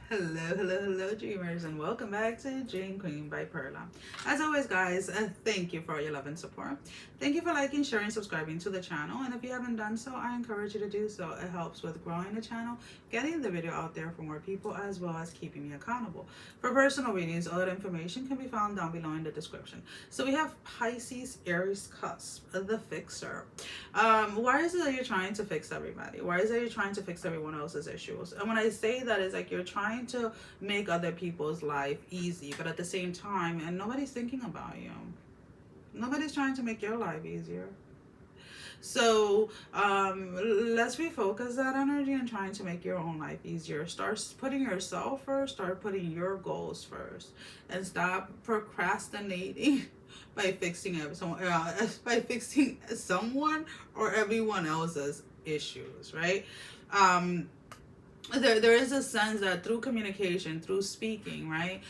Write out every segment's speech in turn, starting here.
Hello, dreamers, and welcome back to Dream Queen by Perla. As always, guys, thank you for all your love and support. Thank you for liking, sharing, subscribing to the channel. And if you haven't done so, I encourage you to do so. It helps with growing the channel, getting the video out there for more people, as well as keeping me accountable. For personal readings, all that information can be found down below in the description. So we have Pisces Aries Cusp, the fixer. Why is it that you're trying to fix everybody? Why is it you're trying to fix everyone else's issues? And when I say that, it's like you're trying to make other people's life easy, but at the same time, and nobody's thinking about you. Nobody's trying to make your life easier. So let's refocus that energy and trying to make your own life easier. Start putting yourself first. Start putting your goals first, and stop procrastinating by fixing someone or everyone else's issues. Right? There is a sense that through communication, through speaking, right,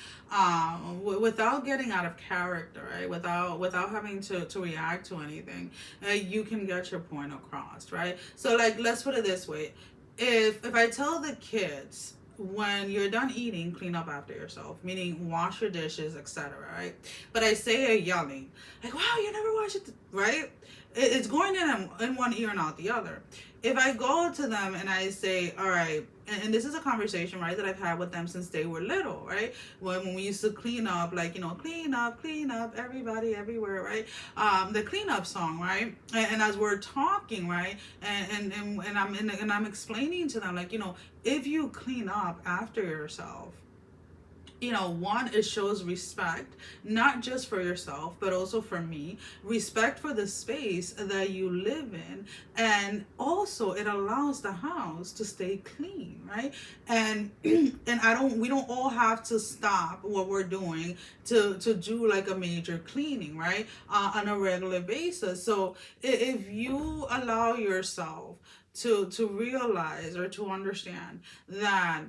without getting out of character, right, without having to react to anything, you can get your point across, right? So, like, let's put it this way: if I tell the kids, when you're done eating, clean up after yourself, meaning wash your dishes, etc., right? But I say it yelling, like, wow, you never wash it, right? It's going in one ear and out the other. If I go to them and I say, all right, and this is a conversation, right, that I've had with them since they were little, right? When we used to clean up, like, clean up, everybody, everywhere, right? The cleanup song, right? And as we're talking, right, and I'm explaining to them, like, if you clean up after yourself, one, it shows respect, not just for yourself, but also for me, respect for the space that you live in. And also it allows the house to stay clean, right? And we don't all have to stop what we're doing to do like a major cleaning, right? On a regular basis. So if you allow yourself to realize or to understand that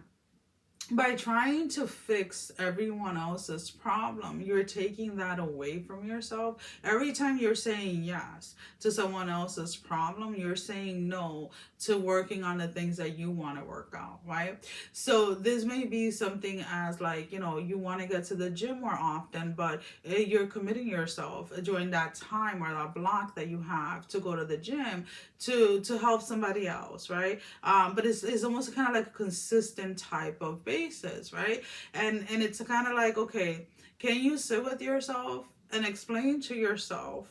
by trying to fix everyone else's problem, you're taking that away from yourself. Every time you're saying yes to someone else's problem, you're saying no to working on the things that you want to work out, right? So this may be something as like, you want to get to the gym more often, but you're committing yourself during that time or that block that you have to go to the gym to help somebody else, right? But it's almost kind of like a consistent type of basis, right? And it's kind of like, okay, can you sit with yourself and explain to yourself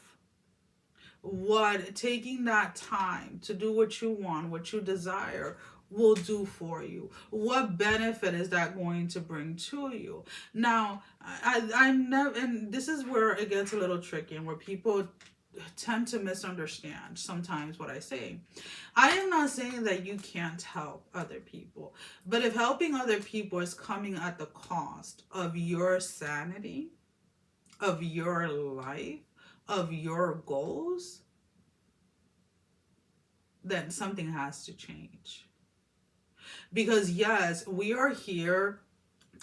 what taking that time to do what you want, what you desire, will do for you? What benefit is that going to bring to you? Now, I'm never, and this is where it gets a little tricky and where people tend to misunderstand sometimes what I say. I am not saying that you can't help other people, but if helping other people is coming at the cost of your sanity, of your life, of your goals, then something has to change. Because yes, we are here,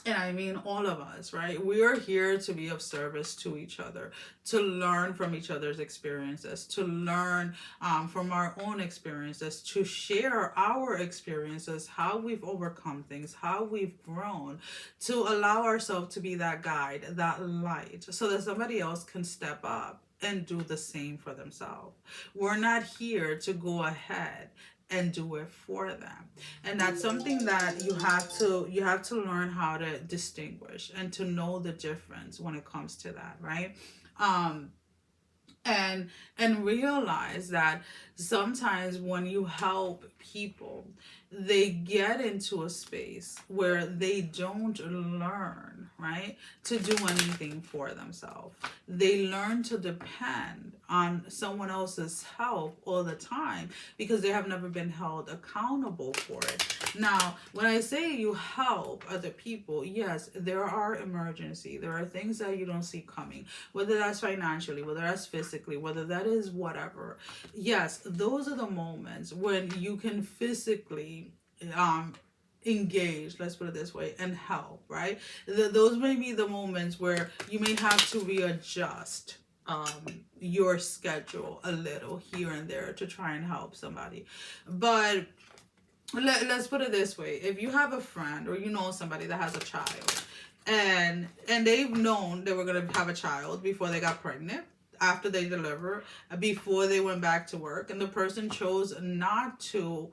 and I mean all of us, right? We are here to be of service to each other, to learn from each other's experiences, to learn from our own experiences, to share our experiences, how we've overcome things, how we've grown, to allow ourselves to be that guide, that light, so that somebody else can step up and do the same for themselves. We're not here to go ahead and do it for them. And that's something that you have to learn how to distinguish and to know the difference when it comes to that, right? um and realize that sometimes when you help people, they get into a space where they don't learn, right, to do anything for themselves. They learn to depend on someone else's help all the time because they have never been held accountable for it. Now, when I say you help other people, yes, there are emergencies. There are things that you don't see coming, whether that's financially, whether that's physically, whether that is whatever. Yes, those are the moments when you can physically engage, let's put it this way, and help, right? Those may be the moments where you may have to readjust your schedule a little here and there to try and help somebody. But let's put it this way. If you have a friend or you know somebody that has a child, and they've known they were going to have a child before they got pregnant, after they deliver, before they went back to work, and the person chose not to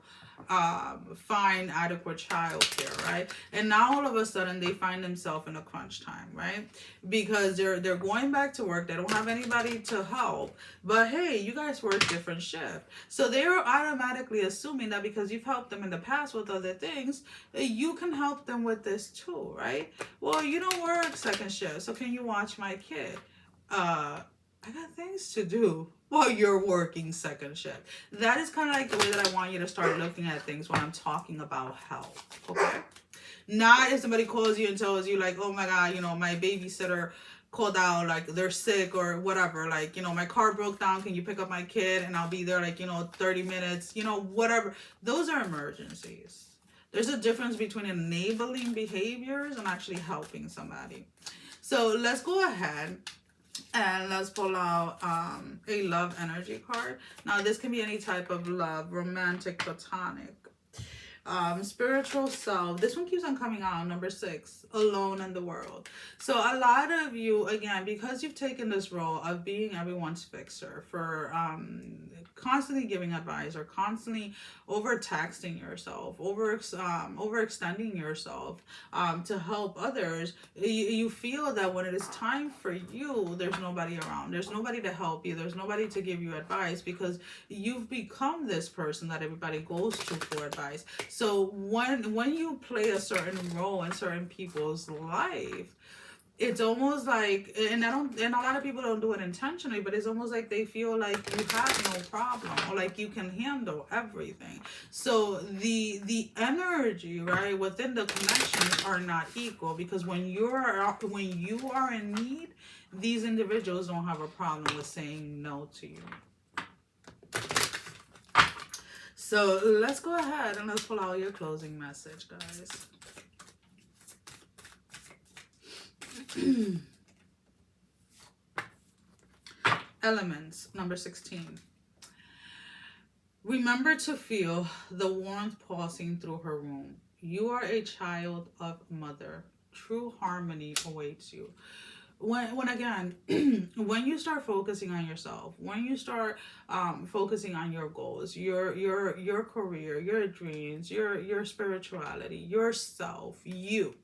find adequate childcare, right? And now all of a sudden they find themselves in a crunch time, right? Because they're going back to work, they don't have anybody to help, but hey, you guys work different shift, so they're automatically assuming that because you've helped them in the past with other things, you can help them with this too, right? Well, you don't work second shift, so can you watch my kid? I got things to do while you're working second shift. That is kind of like the way that I want you to start looking at things when I'm talking about health, okay? Not if somebody calls you and tells you like, oh my God, my babysitter called out, like they're sick or whatever, like, my car broke down, can you pick up my kid and I'll be there like, 30 minutes, whatever. Those are emergencies. There's a difference between enabling behaviors and actually helping somebody. So let's go ahead and let's pull out a love energy card. Now, this can be any type of love, romantic, platonic, spiritual self. This one keeps on coming out, number 6, alone in the world. So a lot of you, again, because you've taken this role of being everyone's fixer, for constantly giving advice or constantly overtaxing yourself, overextending yourself to help others, you feel that when it is time for you, there's nobody around, there's nobody to help you, there's nobody to give you advice, because you've become this person that everybody goes to for advice. So when you play a certain role in certain people's life, it's almost like, and a lot of people don't do it intentionally, but it's almost like they feel like you have no problem, or like you can handle everything. So the energy, right, within the connections are not equal, because when you are in need, these individuals don't have a problem with saying no to you. So let's go ahead and let's pull out your closing message, guys. Elements, number 16. Remember to feel the warmth pulsing through her womb. You are a child of mother. True harmony awaits you. When again, when you start focusing on yourself, when you start focusing on your goals, your career, your dreams, your spirituality, yourself, you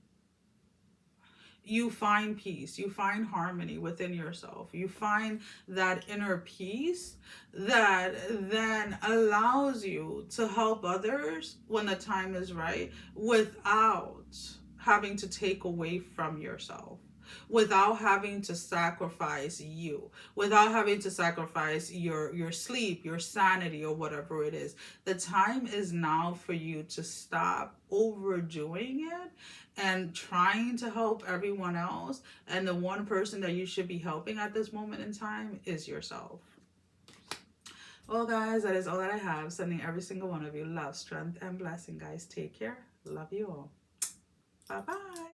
find peace, you find harmony within yourself, you find that inner peace that then allows you to help others when the time is right, without having to take away from yourself, without having to sacrifice you, without having to sacrifice your sleep, your sanity, or whatever it is. The time is now for you to stop overdoing it and trying to help everyone else, and the one person that you should be helping at this moment in time is yourself. Well, guys, that is all that I have. Sending every single one of you love, strength, and blessing, guys. Take care. Love you all. Bye-bye.